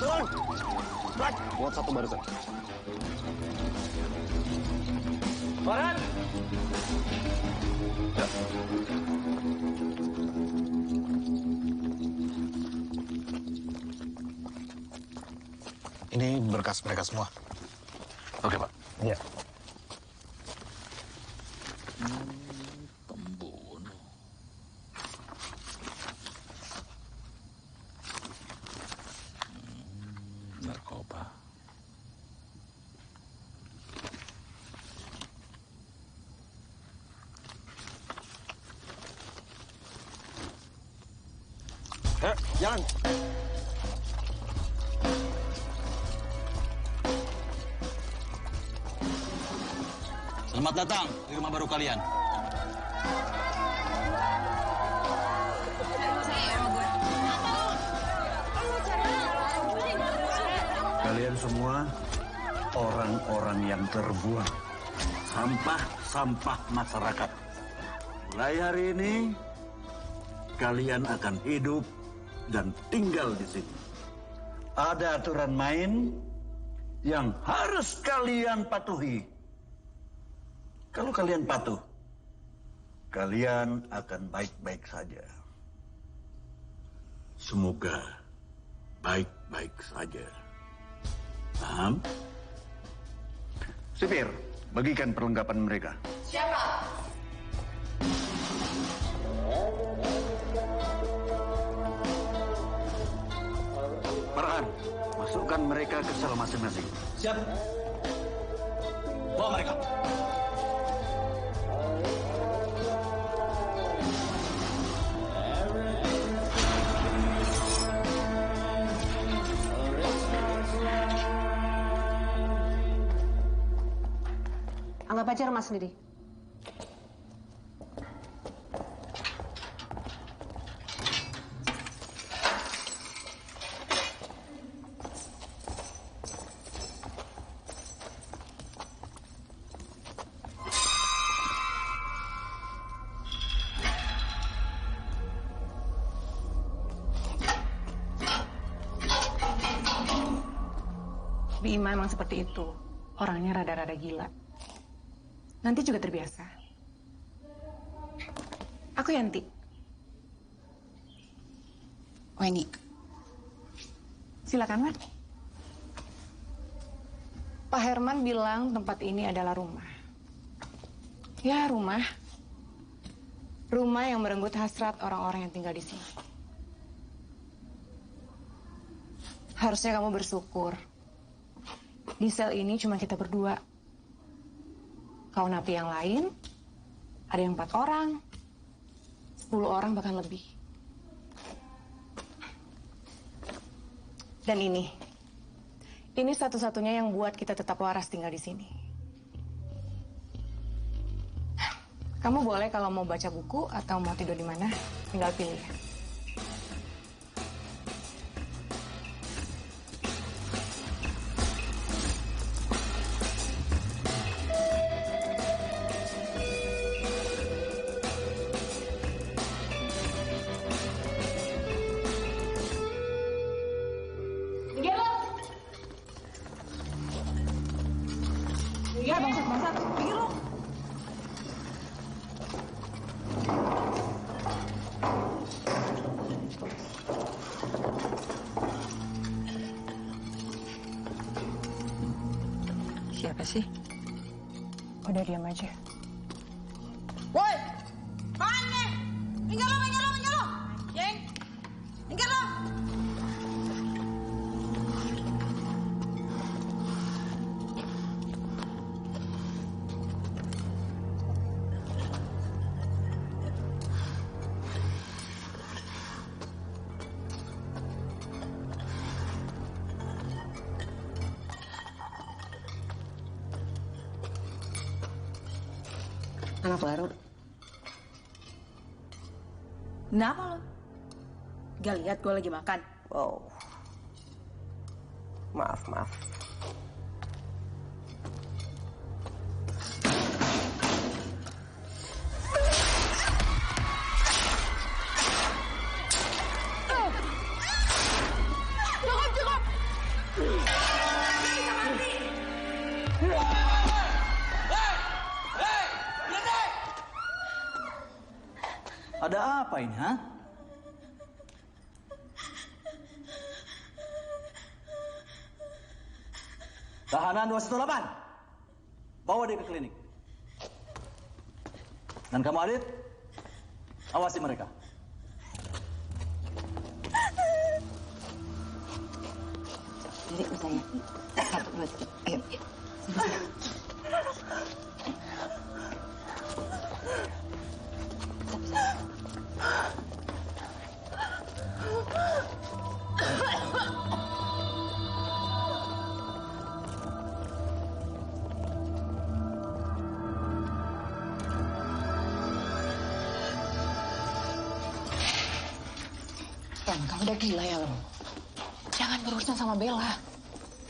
turun. Baik, buat satu barisan. Farhan. Ya. Ini berkas mereka semua. Oke, Pak. Iya. Pembunuh. Narkoba. Jalan. Selamat datang di rumah baru kalian. Kalian semua orang-orang yang terbuang. Sampah-sampah masyarakat. Mulai hari ini, kalian akan hidup dan tinggal di sini. Ada aturan main yang harus kalian patuhi. Kalau kalian patuh, kalian akan baik-baik saja. Semoga baik-baik saja. Paham? Sipir, bagikan perlengkapan mereka. Siapa? Farhan, masukkan mereka ke sel masing-masing. Siap. Bawa mereka. Anggap aja rumah sendiri. Bima emang seperti itu. Orangnya rada-rada gila. Nanti juga terbiasa. Aku Yanti. Weni. Silakan, Wan. Pak Herman bilang tempat ini adalah rumah. Ya, rumah. Rumah yang merenggut hasrat orang-orang yang tinggal di sini. Harusnya kamu bersyukur. Di sel ini cuma kita berdua. Kau napi yang lain, ada yang 4 orang, 10 orang bahkan lebih. Dan ini satu-satunya yang buat kita tetap waras tinggal di sini. Kamu boleh kalau mau baca buku atau mau tidur di mana, tinggal pilih ya. Iya, bangsat, pinggir lo. Siapa sih? Udah diam aja. Woi, mana? Minggir lo. Jeng, minggir lo. Anak baru. Kenapa lo? Gak lihat gue lagi makan? Wow. Maaf. Cukup. Ada apa ini, ha? Tahanan 218. Bawa dia ke klinik. Dan kamu Adit, awasi mereka. Jadi saya. Satu, dua, tiga. Ayo. Kamu udah gila ya lo. Jangan berurusan sama Bella.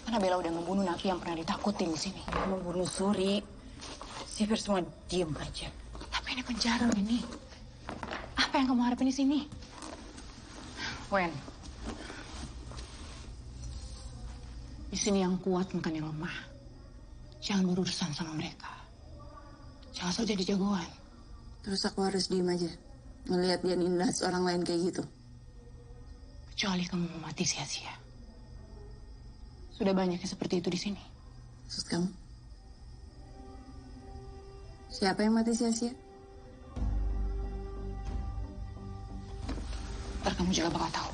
Karena Bella udah ngebunuh napi yang pernah ditakutin di sini. Membunuh Suri. Si Fir semua diem aja. Tapi ini penjara ini. Apa yang kamu harapin di sini? Wen. Di sini yang kuat bukan yang lemah. Jangan berurusan sama mereka. Jangan sok jadi jagoan. Terus aku harus diem aja ngelihat dia nindas orang lain kayak gitu. Kecuali kamu mau mati sia-sia. Sudah banyak yang seperti itu di sini. Maksud kamu? Siapa yang mati sia-sia? Ntar kamu juga bakal tahu.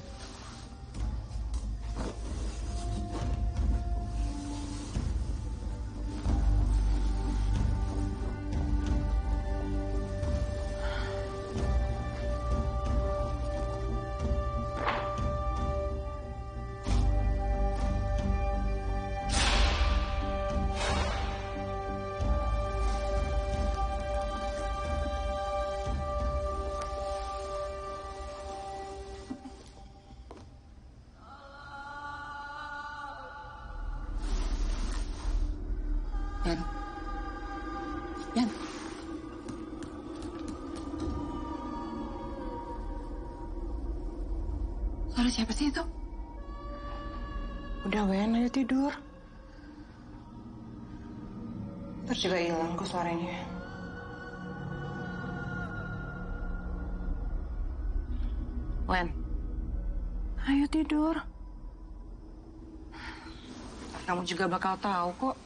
Yan. Yan. Suara siapa sih itu? Udah, Wen, ayo tidur. Ntar juga hilang kok suaranya. Wen, ayo tidur. Ntar kamu juga bakal tahu kok.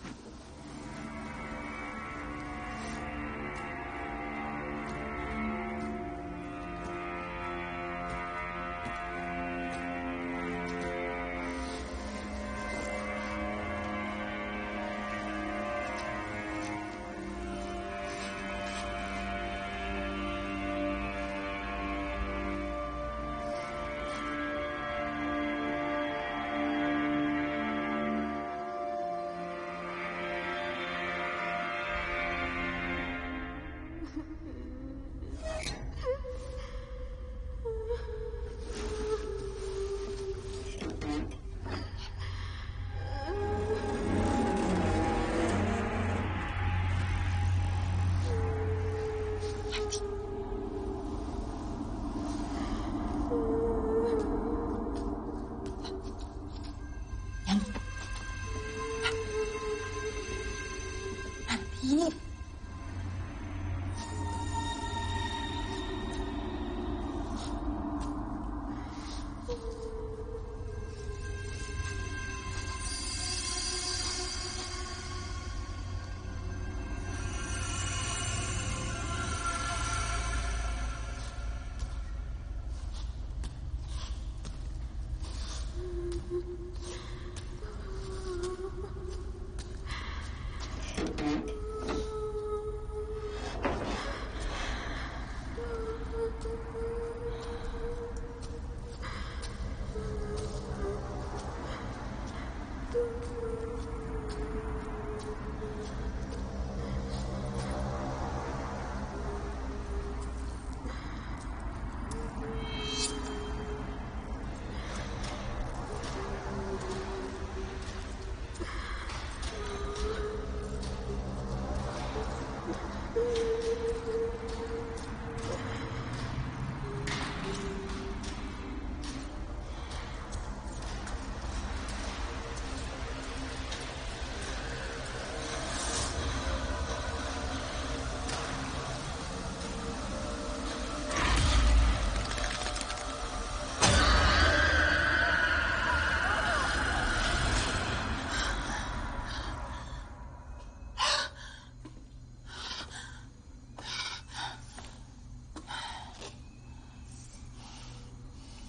Ini.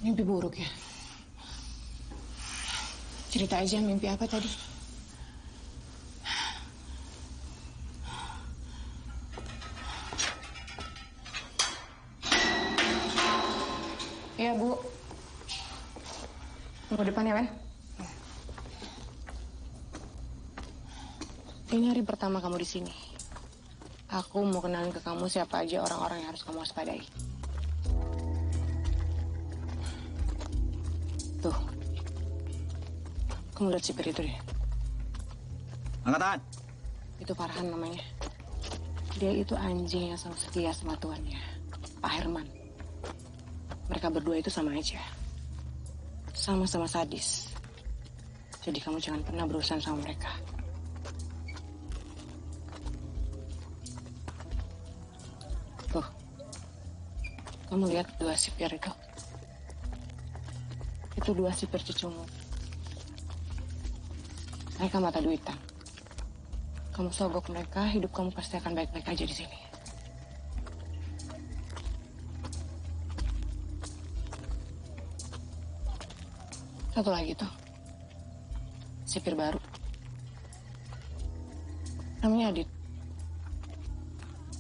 Mimpi buruk ya? Cerita aja mimpi apa tadi? Iya, Bu. Tunggu depan ya, Ben. Ini hari pertama kamu di sini. Aku mau kenalin ke kamu siapa aja orang-orang yang harus kamu waspadai. Tuh. Kamu lihat sipir itu deh. Angkatan. Itu Farhan namanya. Dia itu anjing yang selalu setia sama tuannya, Pak Herman. Mereka berdua itu sama aja. Sama-sama sadis. Jadi kamu jangan pernah berurusan sama mereka. Tuh. Kamu lihat dua sipir itu? Itu dua sipir cucumu. Mereka mata duitan. Kamu sogok mereka, hidup kamu pasti akan baik-baik aja di sini. Satu lagi tuh. Sipir baru. Namanya Adit.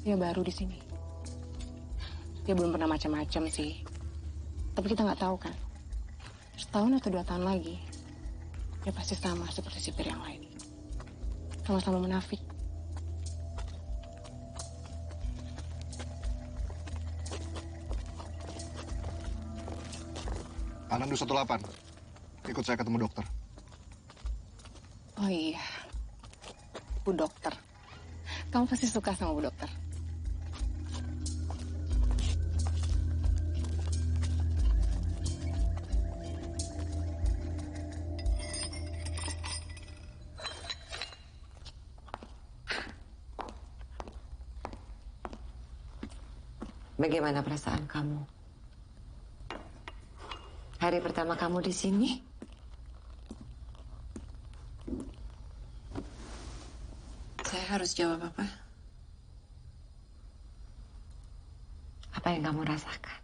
Dia baru di sini. Dia belum pernah macam-macam sih. Tapi kita nggak tahu kan. Setahun atau 2 tahun lagi, dia pasti sama seperti sipir yang lain. Sama-sama munafik. Anandu 18. Ikut saya ketemu dokter. Oh iya. Bu dokter. Kamu pasti suka sama Bu dokter. Bagaimana perasaan kamu? Hari pertama kamu di sini? Saya harus jawab apa? Apa yang kamu rasakan?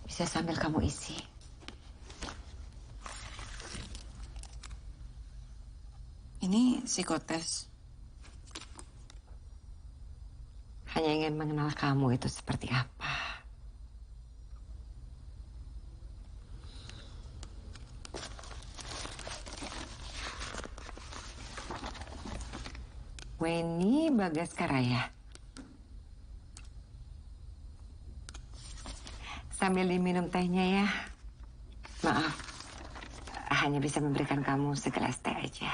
Bisa sambil kamu isi. Ini psikotes. Hanya ingin mengenal kamu itu seperti apa. Weni Bagaskaraya. Sambil diminum tehnya ya. Maaf, hanya bisa memberikan kamu segelas teh aja.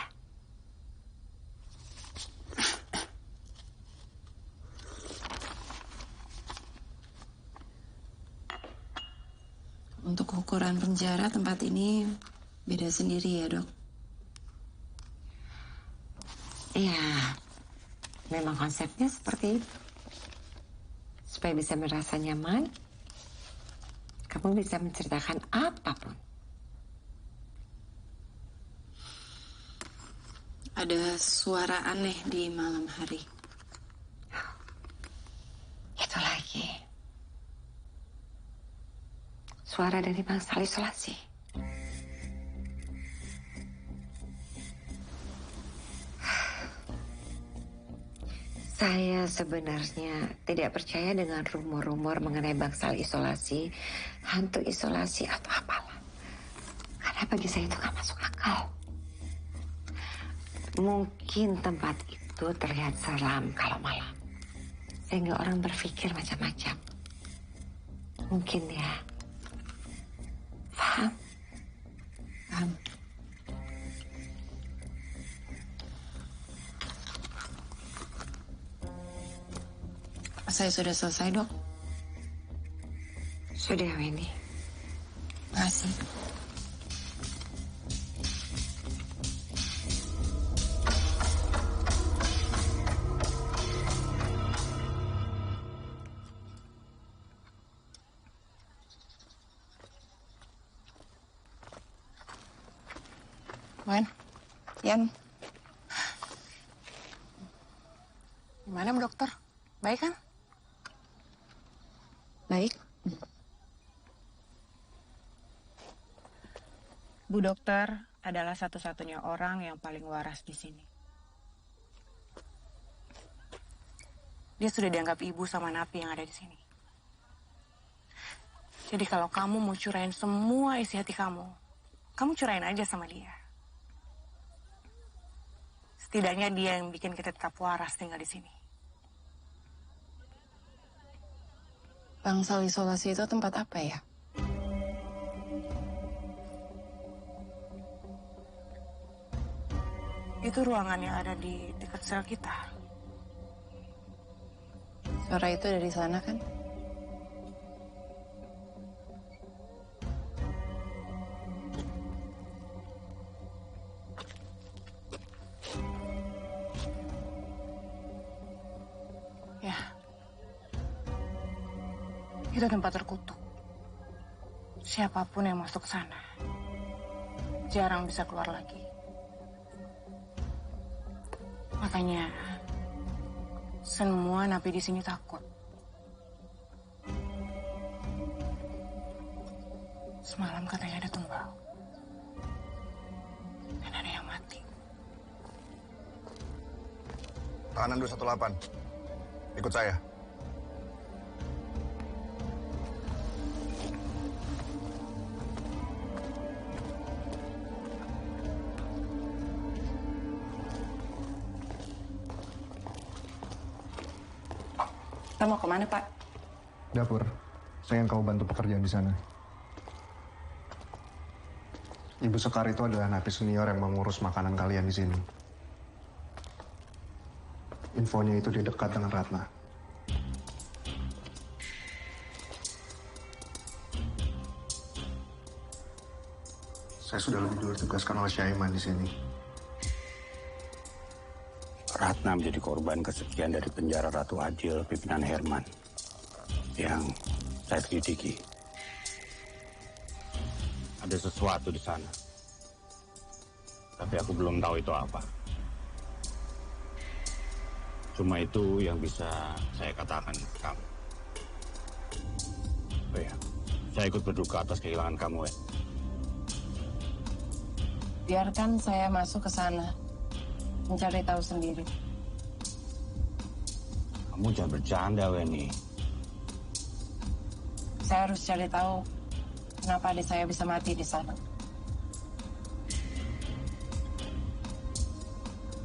Untuk ukuran penjara tempat ini beda sendiri ya, Dok? Iya, memang konsepnya seperti itu. Supaya bisa merasa nyaman, kamu bisa menceritakan apapun. Ada suara aneh di malam hari. Itu lagi. Suara dari bangsal isolasi. Saya sebenarnya tidak percaya dengan rumor-rumor mengenai bangsal isolasi, hantu isolasi atau apalah. Karena bagi saya itu gak masuk akal. Mungkin tempat itu terlihat seram kalau malam. Sehingga orang berpikir macam-macam. Mungkin ya. Paham? Paham. Saya sudah selesai, Dok. Sudah, Weni. Makasih. Wan, Yan. Gimana, Bu Dokter? Baik kan? Baik. Bu Dokter adalah satu-satunya orang yang paling waras di sini. Dia sudah dianggap ibu sama napi yang ada di sini. Jadi kalau kamu mau curain semua isi hati kamu curain aja sama dia. Setidaknya dia yang bikin kita tetap waras tinggal di sini. Bangsal isolasi itu tempat apa ya? Itu ruangan yang ada di dekat sel kita. Suara itu dari sana kan? Ya. Itu tempat terkutuk. Siapapun yang masuk sana jarang bisa keluar lagi. Makanya semua napi di sini takut. Semalam katanya ada tumbal. Dan ada yang mati. Tahanan 218. Ikut saya. Kita mau kemana, Pak? Dapur. Saya ingin kau bantu pekerjaan di sana. Ibu Sekar itu adalah napi senior yang mengurus makanan kalian di sini. Infonya itu di dekat dengan Ratna. Saya sudah lebih dulu ditugaskan oleh Syaiman di sini. Ratna menjadi korban kesekian dari penjara Ratu Adil pimpinan Herman yang saya selidiki. Ada sesuatu di sana, tapi aku belum tahu itu apa. Cuma itu yang bisa saya katakan ke kamu. Oh ya, saya ikut berduka atas kehilangan kamu, ya. Biarkan saya masuk ke sana. Mencari tahu sendiri. Kamu jangan bercanda, Weni. Saya harus cari tahu kenapa adik saya bisa mati di sana.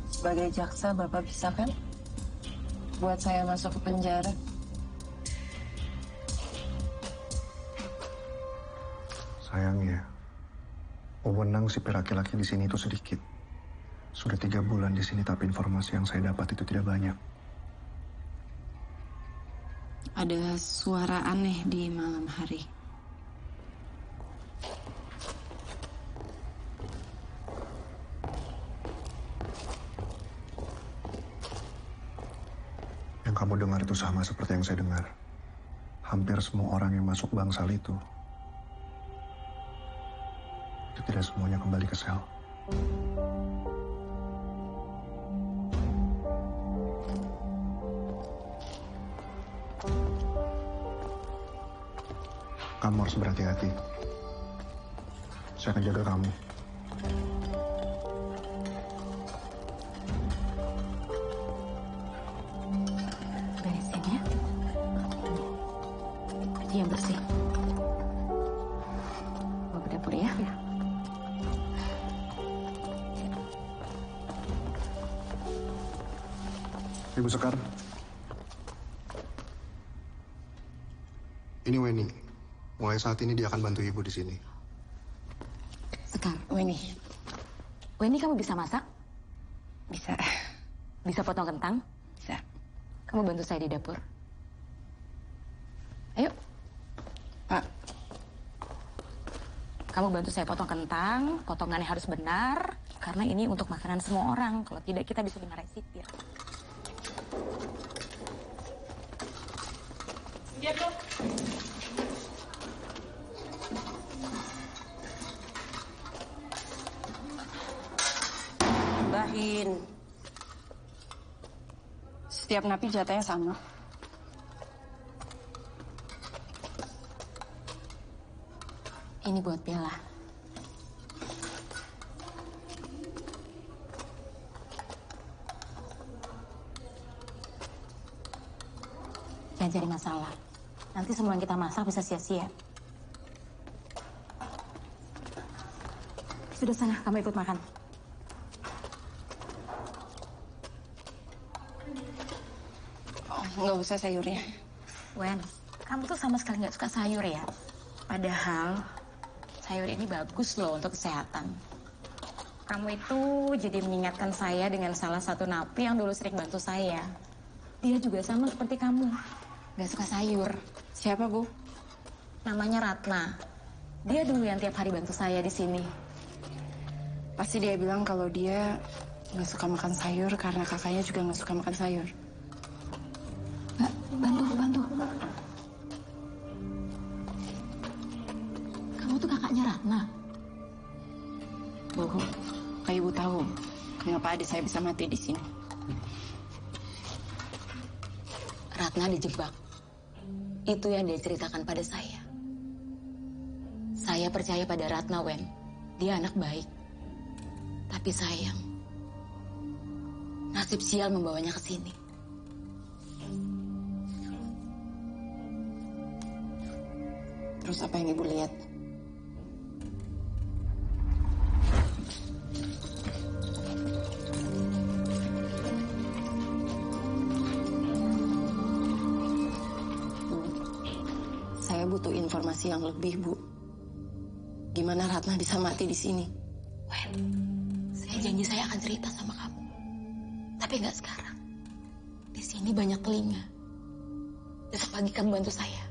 Sebagai jaksa, Bapak bisa kan buat saya masuk ke penjara? Sayangnya, wewenang si laki-laki di sini itu sedikit. Sudah 3 bulan di sini, tapi informasi yang saya dapat itu tidak banyak. Ada suara aneh di malam hari. Yang kamu dengar itu sama seperti yang saya dengar. Hampir semua orang yang masuk bangsal itu tidak semuanya kembali ke sel. Kamu harus berhati-hati. Saya akan jaga kamu. Beresin ya. Yang bersih. Bawa ke dapur ya. Ibu Sekar. Ini Weni. Mulai saat ini dia akan bantu ibu di sini. Sekar, Weni. Weni kamu bisa masak? Bisa. Bisa potong kentang? Bisa. Kamu bantu saya di dapur. Ayo. Pak. Kamu bantu saya potong kentang, potongannya harus benar, karena ini untuk makanan semua orang. Kalau tidak, kita bisa dimarahi sipir. Siap, Dok. Bahin. Setiap napi jatahnya sama. Ini buat Bella. Jangan cari masalah. Nanti semua yang kita masak bisa sia-sia. Sudah sana, kamu ikut makan. Nggak usah sayurnya. Wen, kamu tuh sama sekali nggak suka sayur ya? Padahal sayur ini bagus loh untuk kesehatan. Kamu itu jadi mengingatkan saya dengan salah satu napi yang dulu sering bantu saya. Dia juga sama seperti kamu, nggak suka sayur. Siapa, Bu? Namanya Ratna. Dia dulu yang tiap hari bantu saya di sini. Pasti dia bilang kalau dia nggak suka makan sayur karena kakaknya juga nggak suka makan sayur. Mbak, bantu. Kamu tuh kakaknya Ratna. Bu, kayak Ibu tahu kenapa adik saya bisa mati di sini. Ratna dijebak. Itu yang dia ceritakan pada saya. Saya percaya pada Ratna, Wen. Dia anak baik. Tapi sayang, nasib sial membawanya ke sini. Terus apa yang Ibu lihat? Saya butuh informasi yang lebih, Bu. Gimana Ratna bisa mati di sini? Wen, saya janji saya akan cerita sama kamu. Tapi nggak sekarang. Di sini banyak telinga. Besok pagi kamu bantu saya.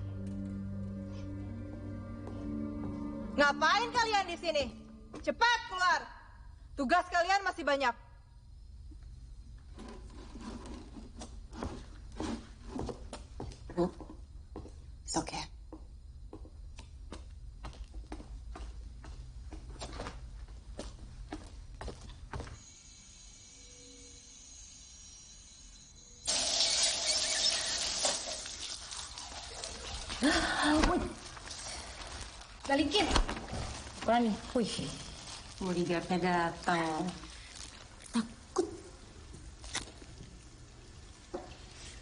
Ngapain kalian di sini? Cepat keluar. Tugas kalian masih banyak. Bu, it's okay. Balikin. Berani. Wih, bodyguardnya datang. Takut.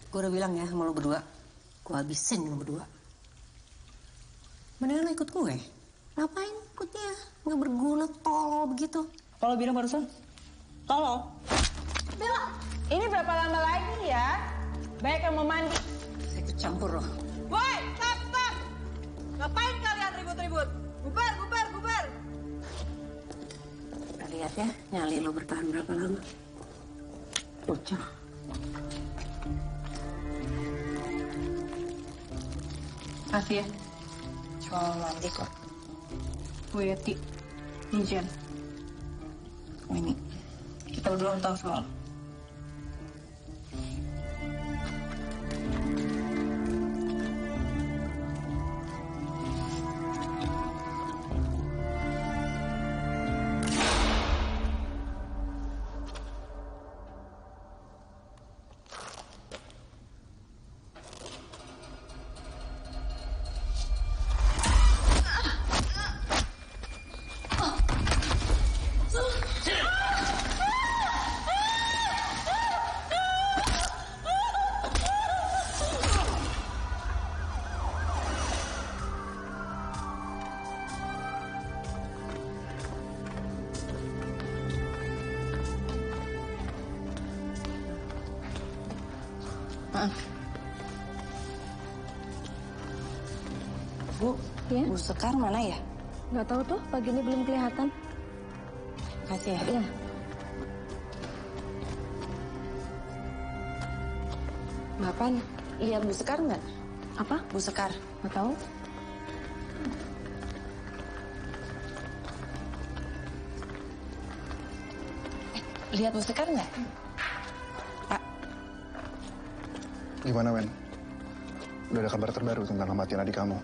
Gue udah bilang ya sama lo berdua, gue habisin lo berdua. Mendingan lo ikut gue. Ngapain ikutnya? Nggak berguna, tolol begitu. Kalau bilang barusan, tolong. Bella, ini berapa lama lagi ya? Baik yang mau mandi. Saya ikut campur loh. Woi, stop. Ngapain kalian ribut-ribut? Bubar. Kita lihat ya, nyali lo bertahan berapa lama. Bocah. Kasih ya. Soal nanti kok. Bu Yeti, Nijen. Ini. Kita berdua tahu soal. Maaf. Bu, Ya? Bu Sekar mana ya? Nggak tahu tuh, pagi ini belum kelihatan. Kasih ya. Iya. Bapak lihat Bu Sekar nggak? Apa? Bu Sekar. Nggak tahu. Lihat Bu Sekar nggak? Pak. Gimana, Wen? Udah ada kabar terbaru tentang kematian adik kamu?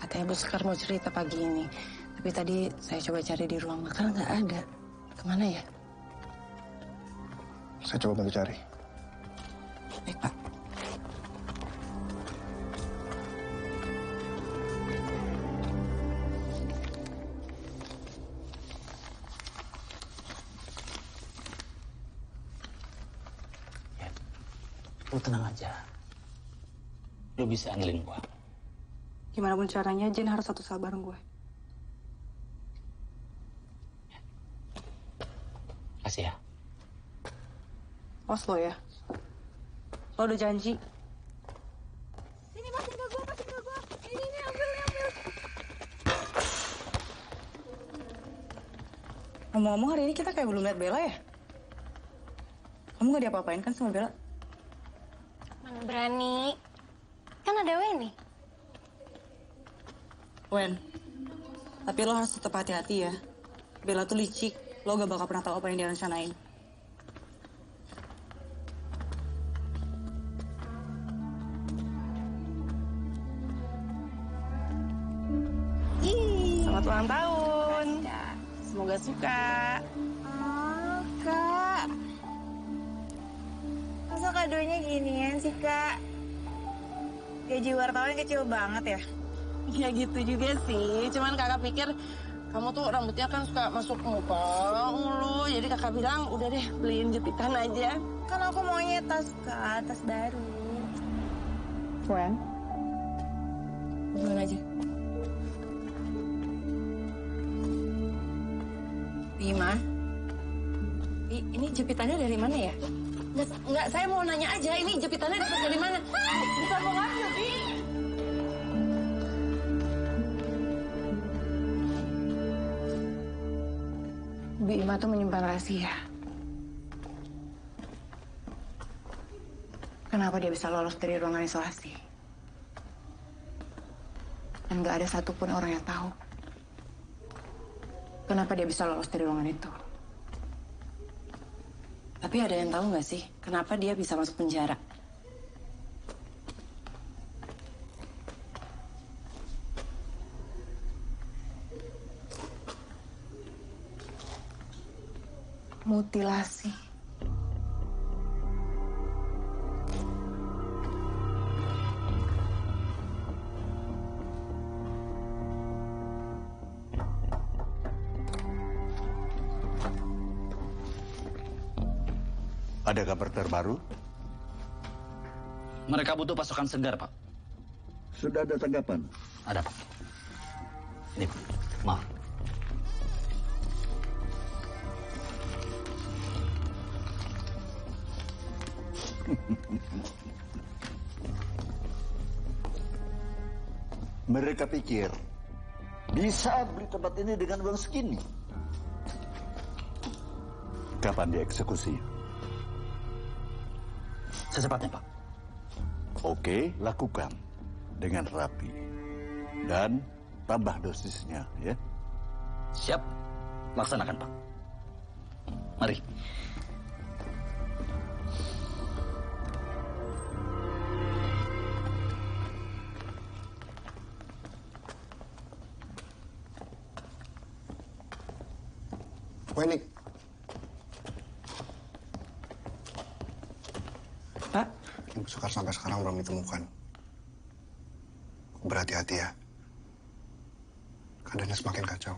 Katanya Bu Sekar mau cerita pagi ini. Tapi tadi saya coba cari di ruang makan nggak ada. Kemana ya? Saya coba bantu cari. Baik, Pak. Lu tenang aja. Lu bisa andelin gua. Gimana pun caranya, Jen harus satu sel bareng gue. Kasih ya. Awas lo ya. Lo udah janji. Sini masukin ke gua. Ini ambil. Ngomong-ngomong hari ini kita kayak belum lihat Bella ya? Kamu gak diapa-apain kan sama Bella? Mana berani. Kan ada Weni. Wen, tapi lo harus tetap hati-hati ya. Bella tuh licik, lo gak bakal pernah tahu apa yang dia rencanain. Selamat ulang tahun. Semoga suka. Oh, Kak. Masa kadonya ginian sih, Kak? Gaji wartawan kecil banget ya? Ya gitu juga sih, cuman kakak pikir kamu tuh rambutnya kan suka masuk muka mulu. Jadi kakak bilang udah deh beliin jepitan aja. Kan aku maunya tas, Kak, tas baru. Wen, Hubungan aja. Bima, ini jepitannya dari mana ya? Nggak, saya mau nanya aja, ini jepitannya dapat dari mana? Bukan mau ngambil, Bi. Bima tuh menyimpan rahasia. Kenapa dia bisa lolos dari ruangan isolasi? Dan nggak ada satupun orang yang tahu. Kenapa dia bisa lolos dari ruangan itu? Tapi ada yang tahu nggak sih, kenapa dia bisa masuk penjara? Mutilasi. Ada kabar terbaru? Mereka butuh pasokan segar, Pak. Sudah ada tanggapan? Ada, Pak. Ini, maaf. Mereka pikir bisa beli tempat ini dengan uang segini. Kapan dieksekusi? Secepatnya, Pak. Oke, lakukan dengan rapi. Dan tambah dosisnya, ya. Siap. Laksanakan, Pak. Mari. Weni. Pak? Ibu Sekar sampai sekarang belum ditemukan. Berhati-hati ya. Keadaannya semakin kacau.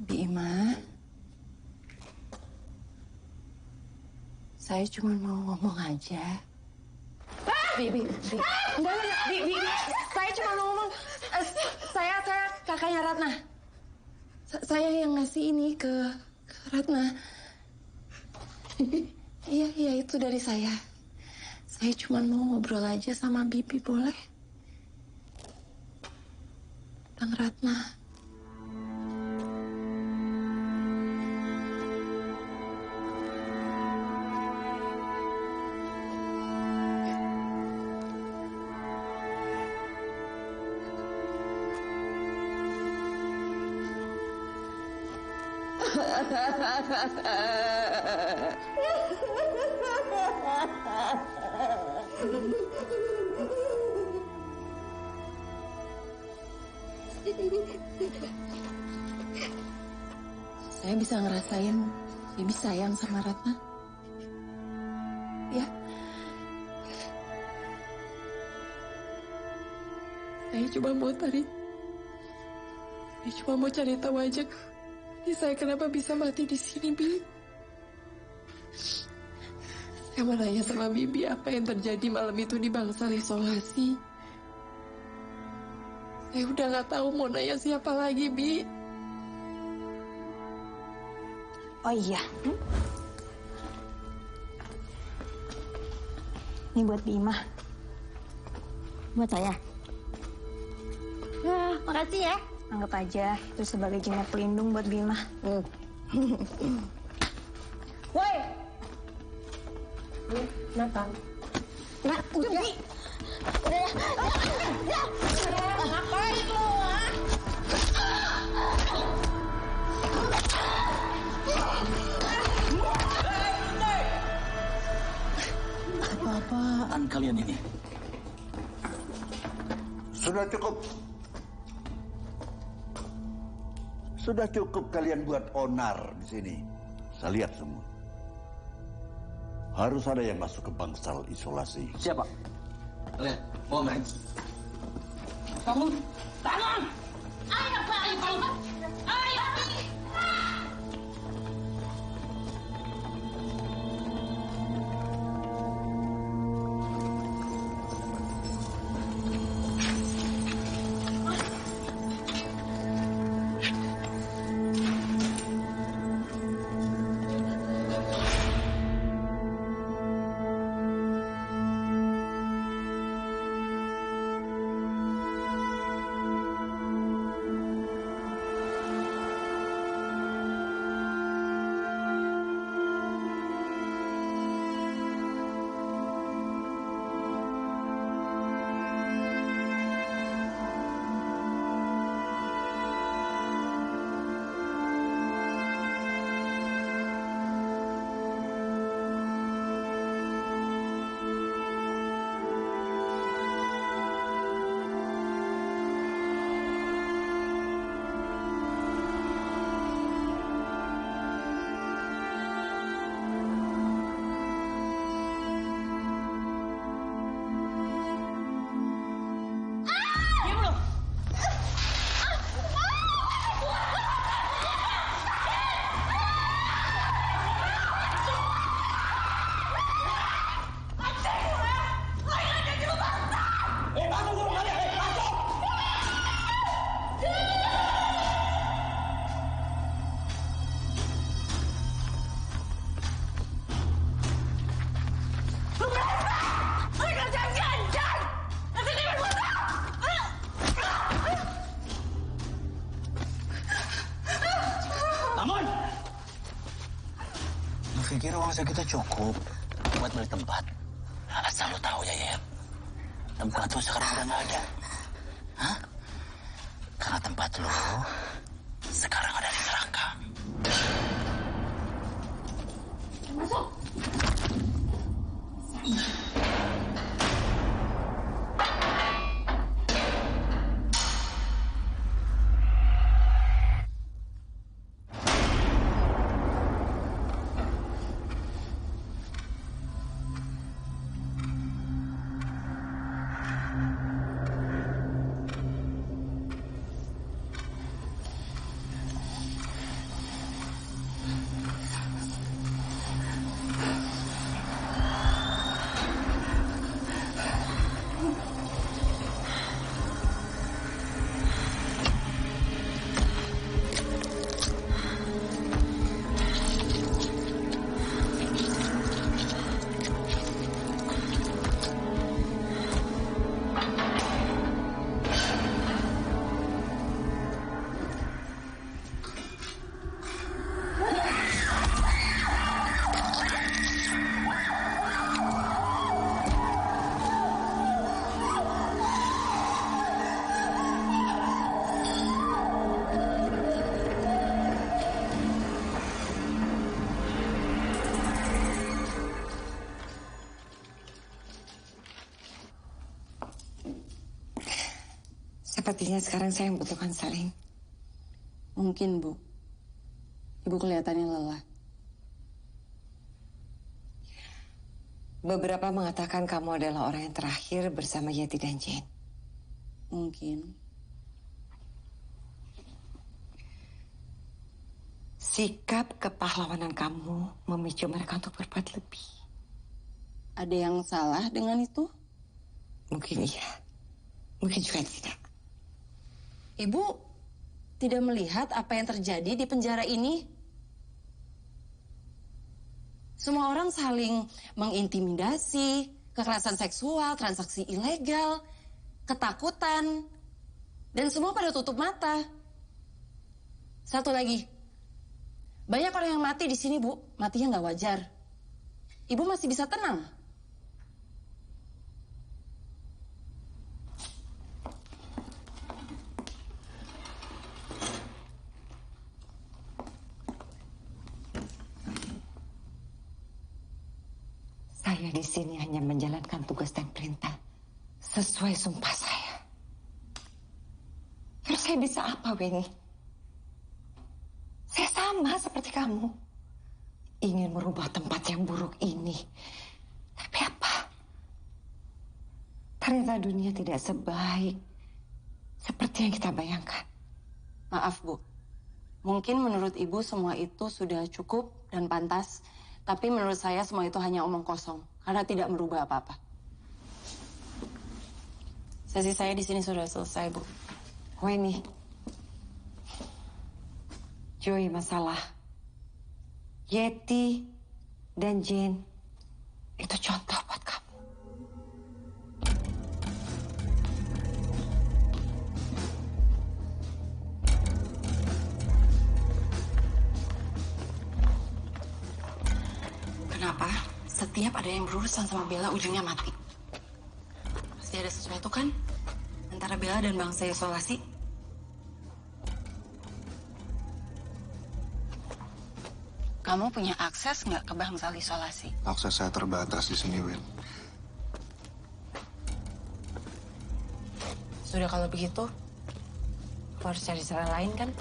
Bima, saya cuma mau ngomong aja. Bi, enggak, Bi, saya cuma mau ngomong. Saya kakaknya Ratna. Saya yang ngasih ini ke Ratna. Iya, itu dari saya. Saya cuma mau ngobrol aja sama Bibi, boleh? tentang Ratna. Saya bisa ngerasain Bibi sayang sama Ratna. Ya. Saya cuma mau cari tahu aja. Saya kenapa bisa mati di sini, Bi? Saya mau nanya sama Bibi apa yang terjadi malam itu di bangsal isolasi. Saya udah nggak tahu mau nanya siapa lagi, Bi. Oh iya. Ini buat Bima. Buat saya. Wah, makasih ya. Anggap aja itu sebagai jimat pelindung buat Bima. Woi. Kenapa? Nah, udah. Udah ya. Ngapain lu? Apa-apaan kalian ini? Sudah cukup. Sudah cukup kalian buat onar di sini. Saya lihat semua. Harus ada yang masuk ke bangsal isolasi. Siapa? Lihat, Momen. Bangun! Bangun! Ayo, bangun! Ayo! Pikir uang segitu cukup buat beli tempat. Asal lo tahu ya, Yem. Tempat lo sekarang udah nggak ada. Hah? Karena tempat lo sekarang ada di neraka. Masuk. Sepertinya sekarang saya membutuhkan saling. Mungkin, Bu. Ibu kelihatannya lelah. Beberapa mengatakan kamu adalah orang yang terakhir bersama Yeti dan Jane. Mungkin. Sikap kepahlawanan kamu memicu mereka untuk berbuat lebih. Ada yang salah dengan itu? Mungkin iya. Mungkin juga tidak. Ibu tidak melihat apa yang terjadi di penjara ini? Semua orang saling mengintimidasi, kekerasan seksual, transaksi ilegal, ketakutan, dan semua pada tutup mata. Satu lagi, banyak orang yang mati di sini, Bu. Matinya nggak wajar. Ibu masih bisa tenang. Saya di sini hanya menjalankan tugas dan perintah sesuai sumpah saya. Terus saya bisa apa, Weni? Saya sama seperti kamu. Ingin merubah tempat yang buruk ini. Tapi apa? Ternyata dunia tidak sebaik seperti yang kita bayangkan. Maaf, Bu. Mungkin menurut Ibu semua itu sudah cukup dan pantas. Tapi menurut saya semua itu hanya omong kosong. Karena tidak merubah apa-apa. Sesi saya di sini sudah selesai, Bu. Weni. Joey masalah. Yeti dan Jane itu contoh buat kamu. Kenapa? Setiap ada yang berurusan sama Bella ujungnya mati. Pasti ada sesuatu kan? Antara Bella dan bangsa isolasi. Kamu punya akses nggak ke bangsal isolasi? Akses saya terbatas di sini, Wen. Sudah kalau begitu, aku harus cari cara lain kan?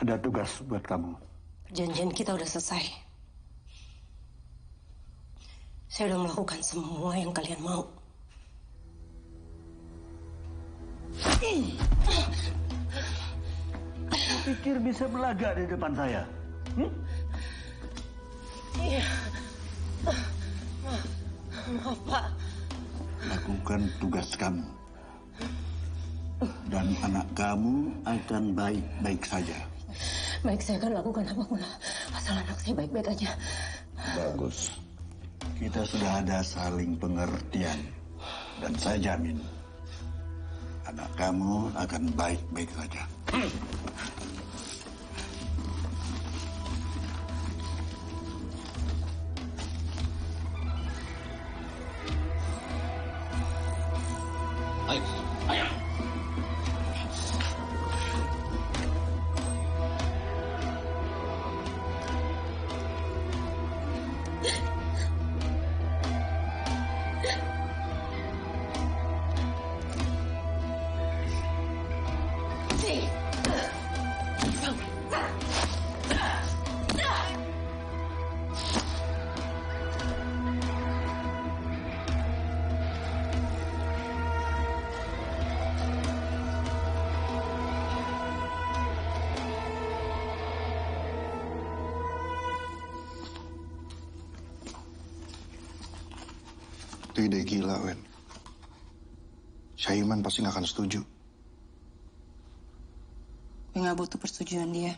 Ada tugas buat kamu. Perjanjian kita udah selesai. Saya udah melakukan semua yang kalian mau. Kamu pikir bisa belagak di depan saya? Iya. Maaf, Pak. Lakukan tugas kamu. Dan anak kamu akan baik-baik saja. Baik, saya akan lakukan apapun. Asal anak saya baik-baik aja. Bagus. Kita sudah ada saling pengertian. Dan saya jamin, anak kamu akan baik-baik saja. Ayo, ayo. Itu ide gila, Wen. Syaiman pasti nggak akan setuju. Gue nggak butuh persetujuan dia.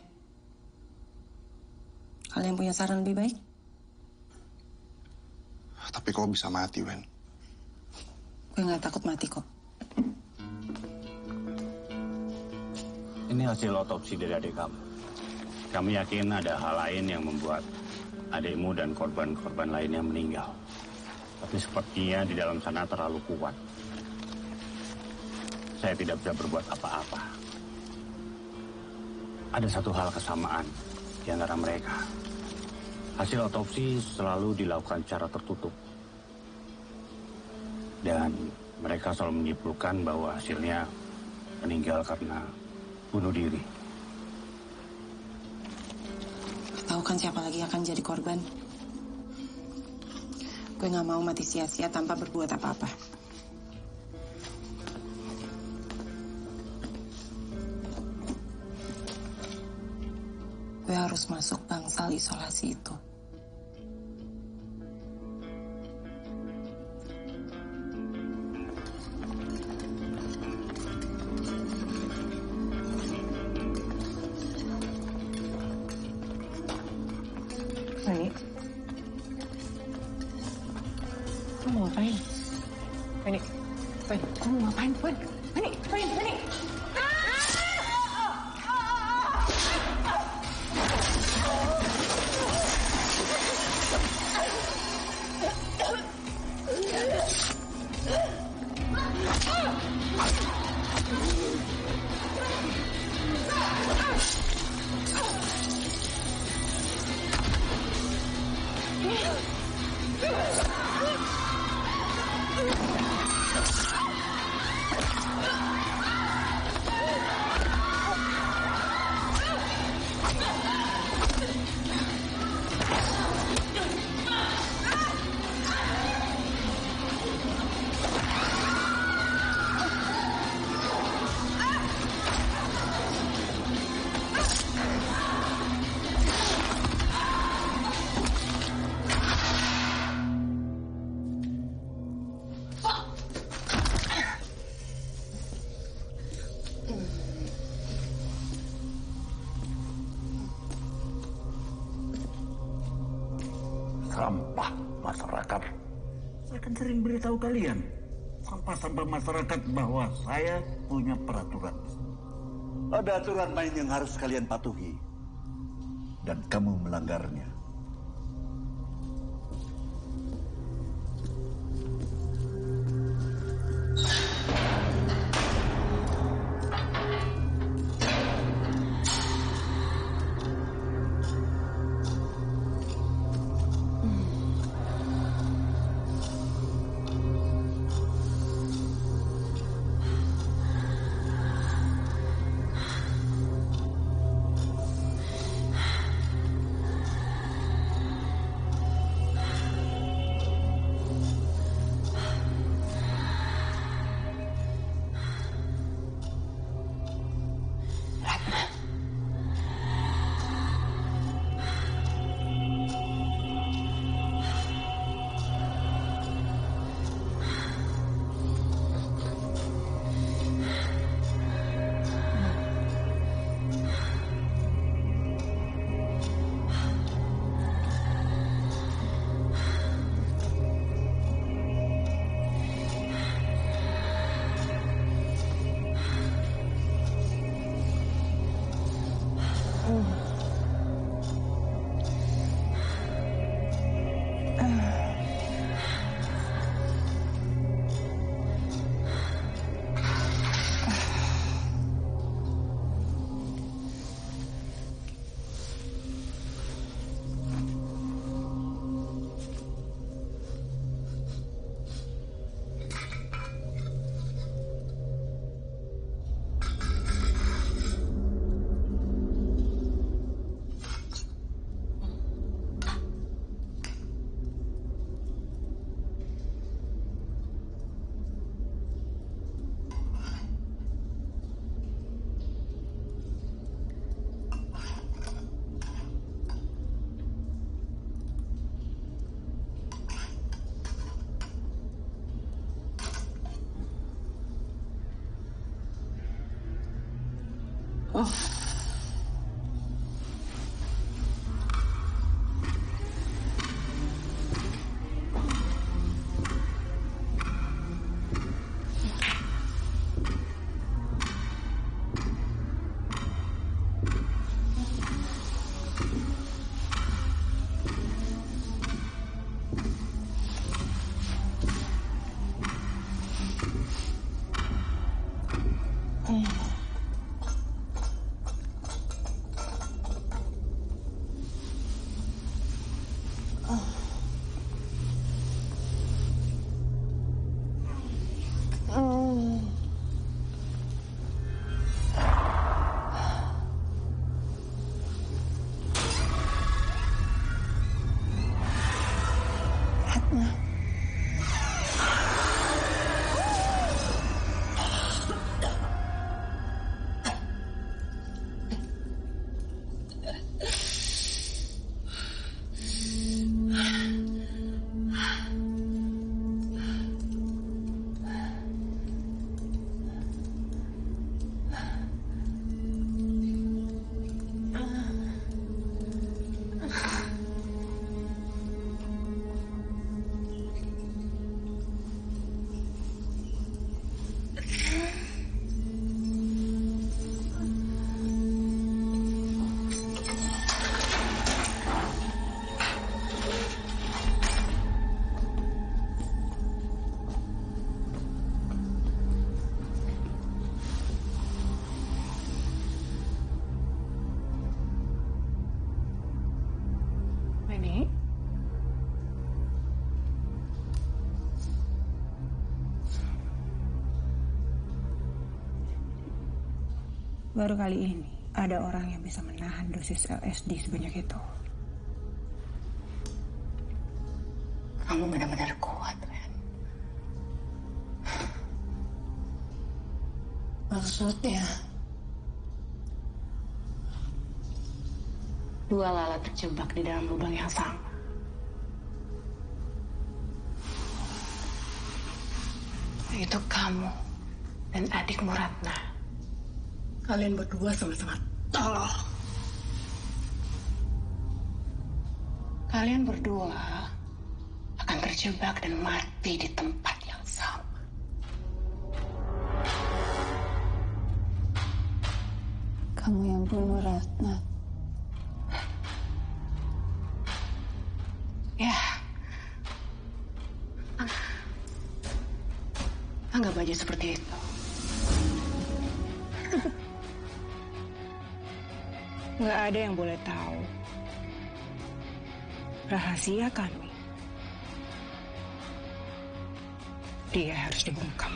Kalian punya saran lebih baik? Tapi kau bisa mati, Wen. Gue nggak takut mati kok. Ini hasil otopsi dari adik kamu. Kami yakin ada hal lain yang membuat adikmu dan korban-korban lainnya meninggal. Tapi sepertinya di dalam sana terlalu kuat. Saya tidak bisa berbuat apa-apa. ada satu hal kesamaan di antara mereka. Hasil otopsi selalu dilakukan secara tertutup. Dan mereka selalu menyimpulkan bahwa hasilnya meninggal karena bunuh diri. Tahu kan siapa lagi akan jadi korban? Gue gak mau mati sia-sia tanpa berbuat apa-apa. Gue harus masuk bangsal isolasi itu. Fani, kamu mau ngapain? Fani, kamu mau ngapain? Fani. Sampah masyarakat. Saya kan sering beritahu kalian, sampah-sampah masyarakat, bahwa saya punya peraturan. Ada aturan main yang harus kalian patuhi, dan kamu melanggarnya. Baru kali ini ada orang yang bisa menahan dosis LSD sebanyak itu. Kamu benar-benar kuat, Ren. Maksudnya, dua lalat terjebak di dalam lubang yang sama. Itu kamu dan adikmu Ratna. Kalian berdua sama-sama tolol. Kalian berdua akan terjebak dan mati di tempat yang sama. Kamu yang bunuh Ratna. Ya. Anggap aja seperti itu. Nggak ada yang boleh tahu rahasia kami. Dia harus dibungkam.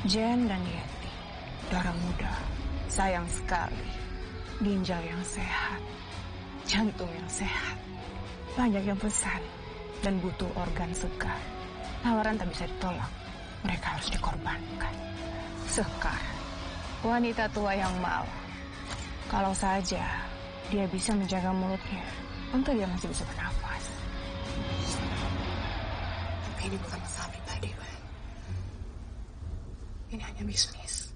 Jen dan Yeti, darah muda, sayang sekali, ginjal yang sehat, jantung yang sehat, banyak yang pesan, dan butuh organ segar. Tawaran tak bisa ditolak, mereka harus dikorbankan. Sekar, wanita tua yang malang. Kalau saja dia bisa menjaga mulutnya, tentu dia masih bisa bernafas. Tapi ini bukan masalah pribadi, Wen. Ini hanya bisnis.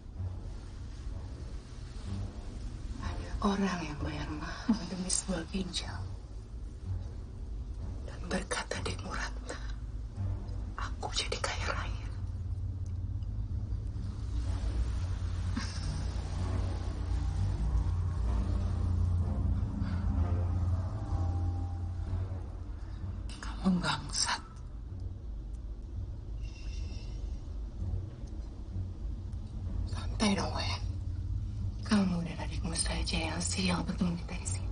Ada orang yang bayar mahal demi sebuah ginjal. Dan berkat adikmu Ratna, aku jadi kaya raya. Kamu bangsat. Santai dong, Wen. Kamu dan adikmu saja yang sial bertemu kita di sini.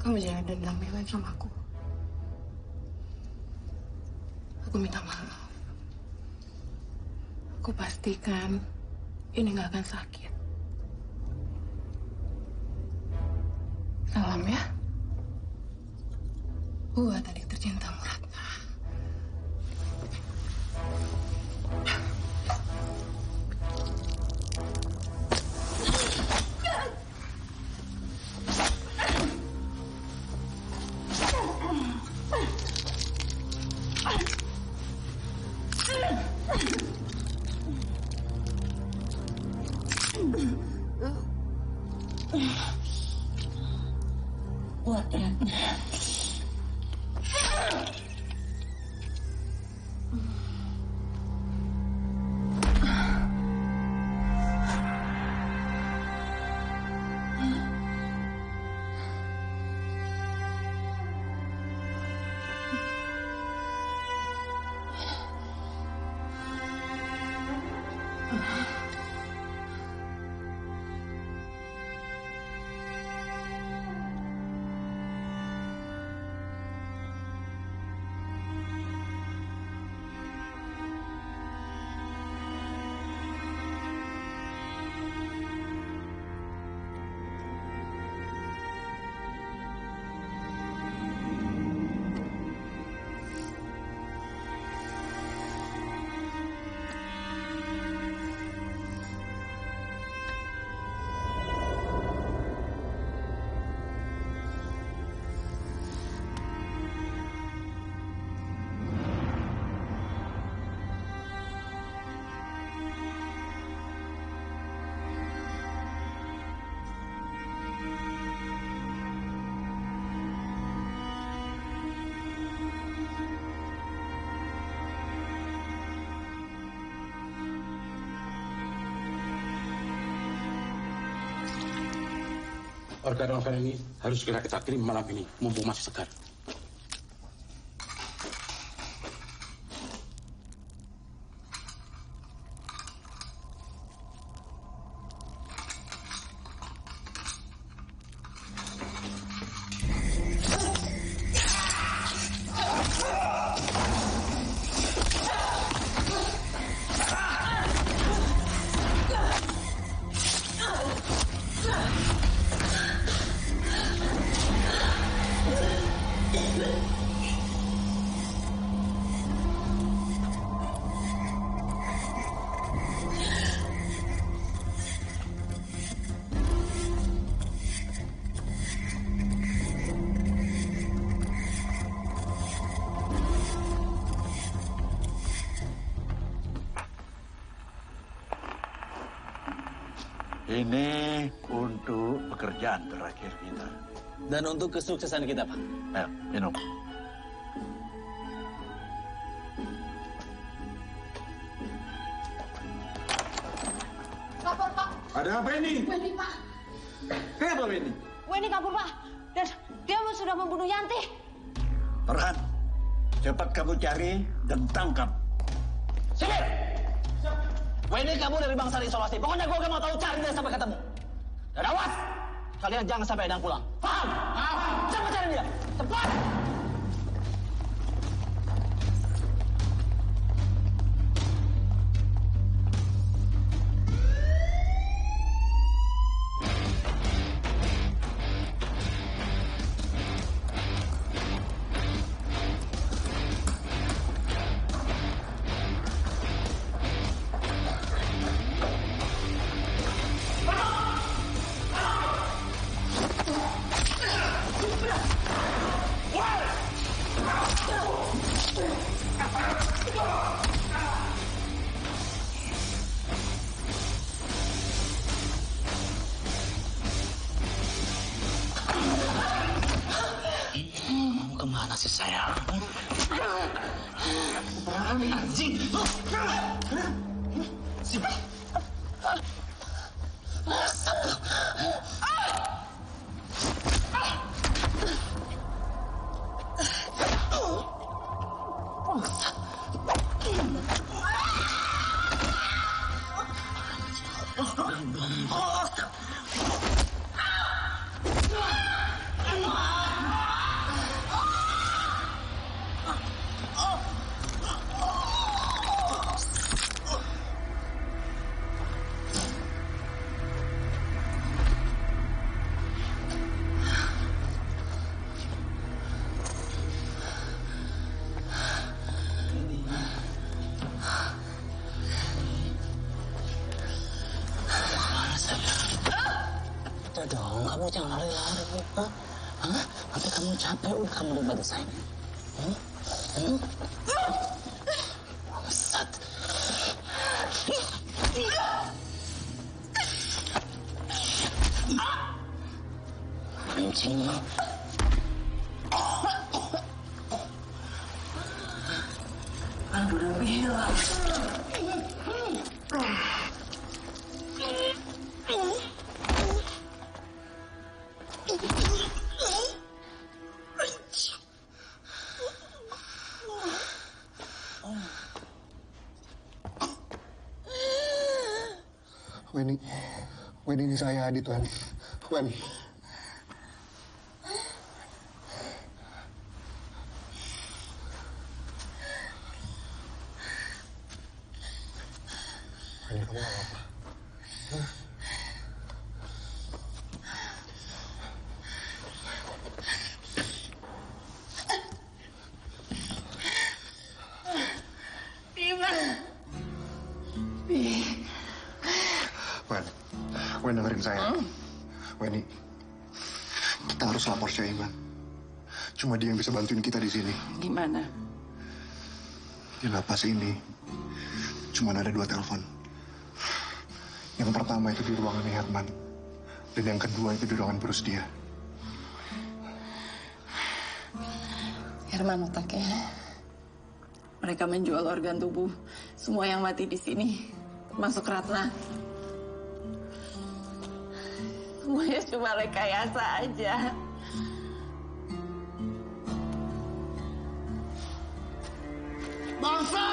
Kamu jangan dendam ya, Wen, sama aku. Aku minta maaf. Aku pastikan ini gak akan sakit. Salam ya. Buat adik tercintamu Ratna. Buat Ratna. Organ-organ ini harus segera kita kirim malam ini, mumpung masih segar. Ini untuk pekerjaan terakhir kita. Dan untuk kesuksesan kita, Pak. Ayo, minum. Lapor, Pak. Ada apa ini? Weni, Pak. Kenapa ini? Weni kabur, Pak. Dan dia sudah membunuh Yanti. Farhan, cepat kamu cari dan tangkap. Sipir! Weni kabur dari bangsal isolasi. Pokoknya gue gak mau tahu, cari dia sampai ketemu. Dan awas! Kalian jangan sampai Edang pulang. Paham? Paham! Cepat cari dia! Cepat! Kamu kemana sih, sayang? Anjing! Sipir! Udah dong, kamu jangan lari-lari. Hah? Nanti kamu capek, udah kamu bantu saya. Bangsat. Anjing. Kan udah bilang. Weni ini saya, Adi, Tuhan. Weni. Weni, kamu gak apa-apa. Wen dengerin saya. Weni, kita harus lapor Syaiman. Cuma dia yang bisa bantuin kita di sini. Gimana? Di lapas ini cuma ada 2 telepon. Yang pertama itu di ruangan Herman, dan yang kedua itu di ruangan Bruce dia. Herman otaknya. Mereka menjual organ tubuh semua yang mati di sini, termasuk Ratna. semuanya cuma rekayasa aja. Bangsa!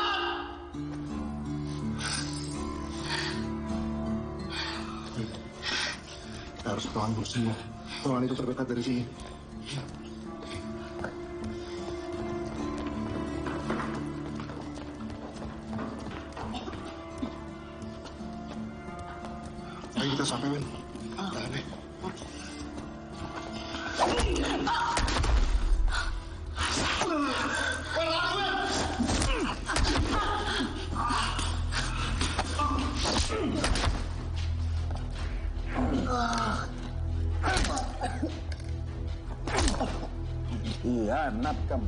Kita harus ke ruangan bos semua. Ruangan itu terdekat dari sini. Ayo kita sampai, Wen. Tahan, nih. Hianat kamu.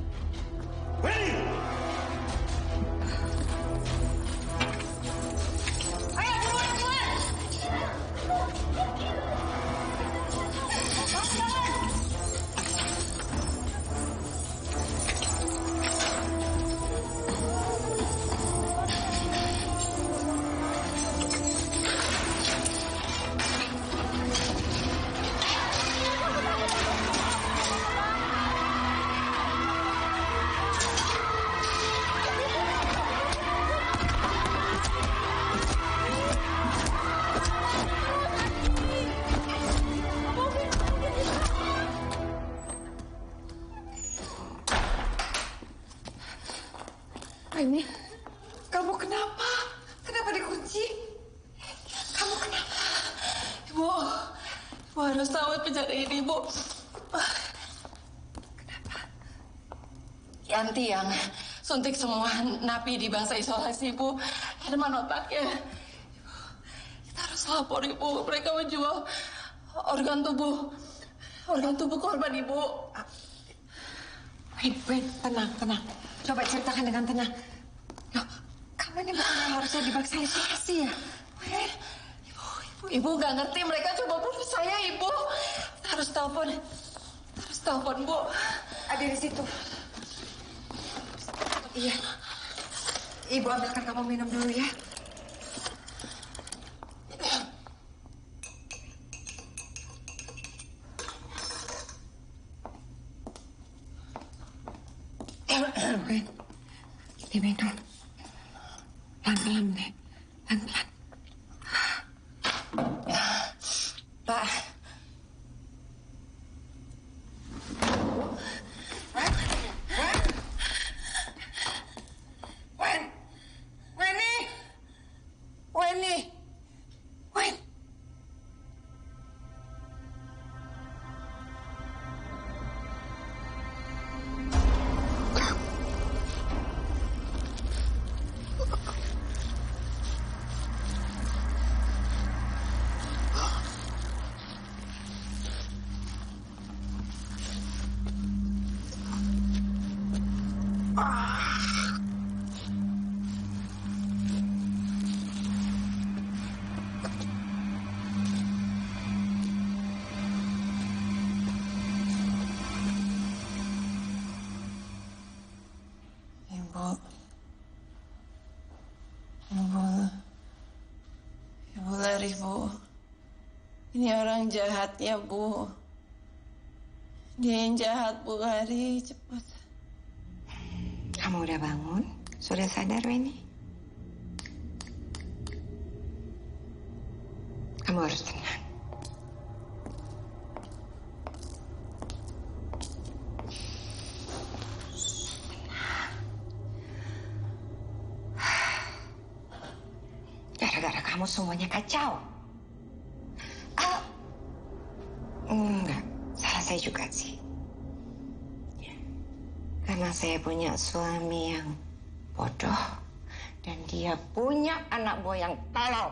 Ini, kamu kenapa? Kenapa dikunci? Kamu kenapa? Ibu harus tahu penjara ini, Bu. Kenapa? Yanti yang suntik semua napi di bangsa isolasi, Bu. Herman otaknya. Ibu, kita harus lapor, Ibu. Mereka menjual organ tubuh korban, Ibu. Wait, tenang. Coba ceritakan dengan tenang. Loh, kamu ini bukan yang harusnya dibaksa isolasi ya? Ibu nggak ngerti, mereka coba bunuh saya, Ibu. Kita harus telepon, Bu. Ada di situ. Iya. Ibu ambilkan kamu minum dulu ya. Diminum. Pelan-pelan, deh. Pelan-pelan. Pak. Weni. Ibu lari, Bu. Ini orang jahatnya, Bu. Dia yang jahat, Bu Lari. Cepat. Kamu udah bangun? Sudah sadar, Weni? Kamu harus tenang. Gara-gara kamu semuanya kacau. Enggak, salah saya juga sih. Karena saya punya suami yang bodoh dan dia punya anak buah yang tolol.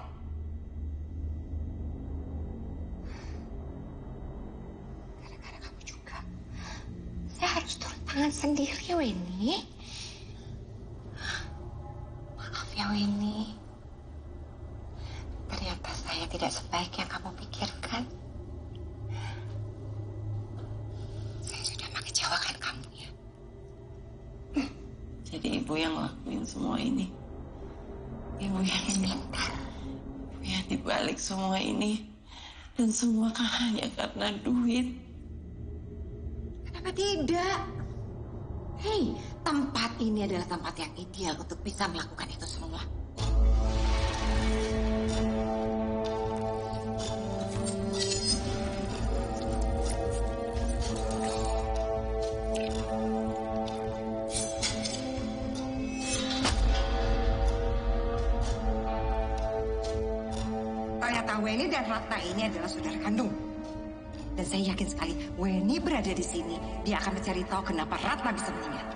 Gara-gara kamu juga, saya harus turun tangan sendiri, Weni. Maaf ya, Weni. Ternyata saya tidak sebaik yang kamu pikirkan. Saya sudah mengecewakan kamu ya. Jadi ibu yang ngelakuin semua ini. Ibu yang dibalik semua ini. Dan semua kan hanya karena duit. Kenapa tidak? Hei, tempat ini adalah tempat yang ideal untuk bisa melakukan itu semua. Ternyata Weni dan Ratna ini adalah saudara kandung. Dan saya yakin sekali Weni berada di sini, dia akan mencari tahu kenapa Ratna bisa meninggal.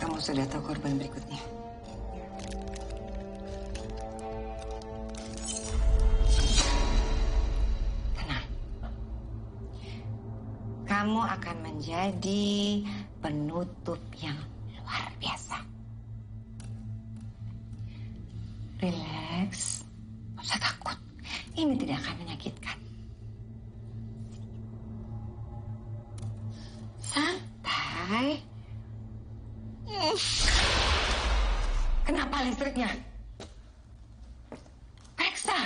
Kamu sudah tahu korban berikutnya. Tenang. Kamu akan menjadi penutup yang luar biasa. Relax. Gak usah takut. Ini tidak akan menyakitkan. Santai. Kenapa listriknya? Periksa.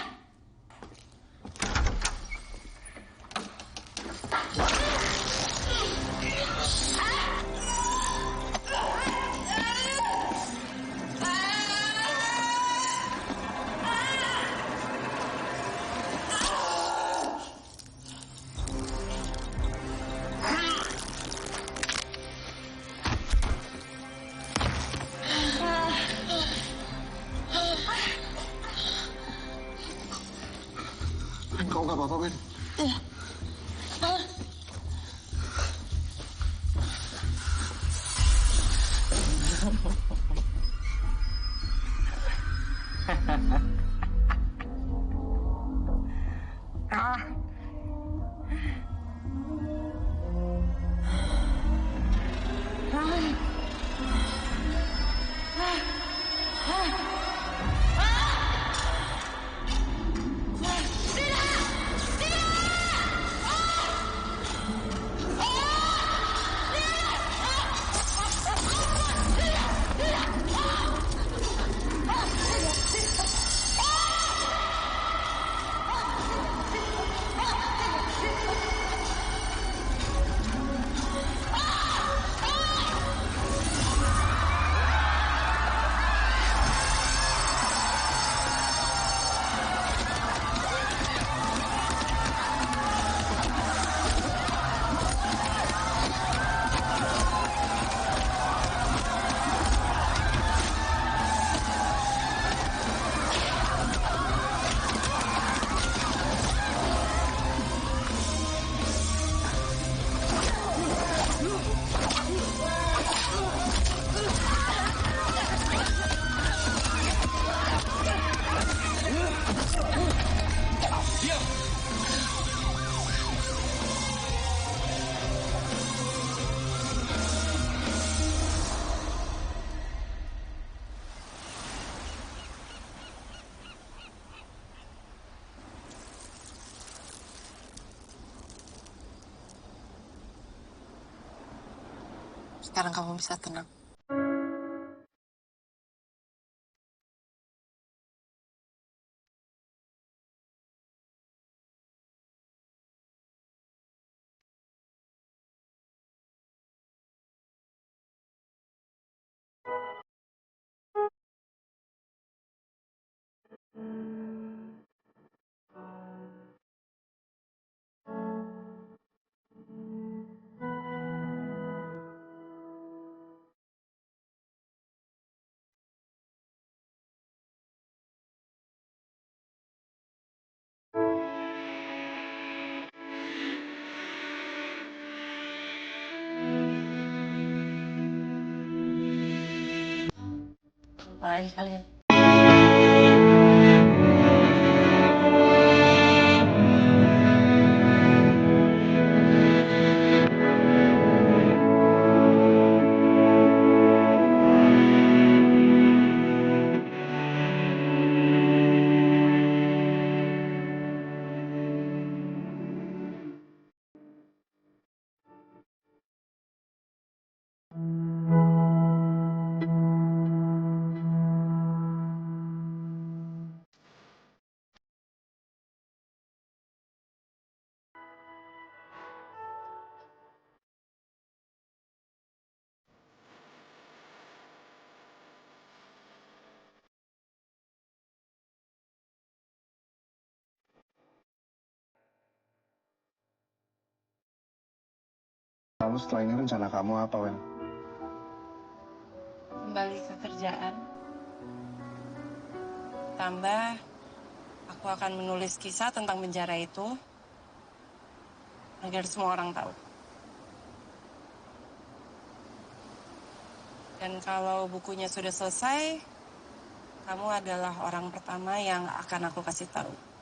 Kau nggak apa-apa, Ben? Sekarang kamu bisa tenang. Hai kalian. Lalu setelah ini rencana kamu apa, Wen? Kembali ke kerjaan. Tambah, aku akan menulis kisah tentang penjara itu agar semua orang tahu. Dan kalau bukunya sudah selesai, kamu adalah orang pertama yang akan aku kasih tahu.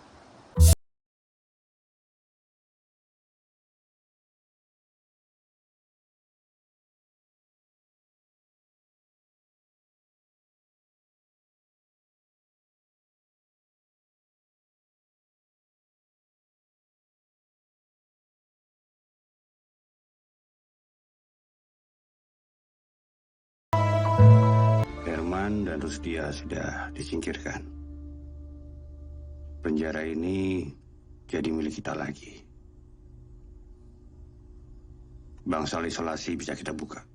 Herman dan Rusdia sudah disingkirkan. Penjara ini jadi milik kita lagi. Bangsal isolasi bisa kita buka.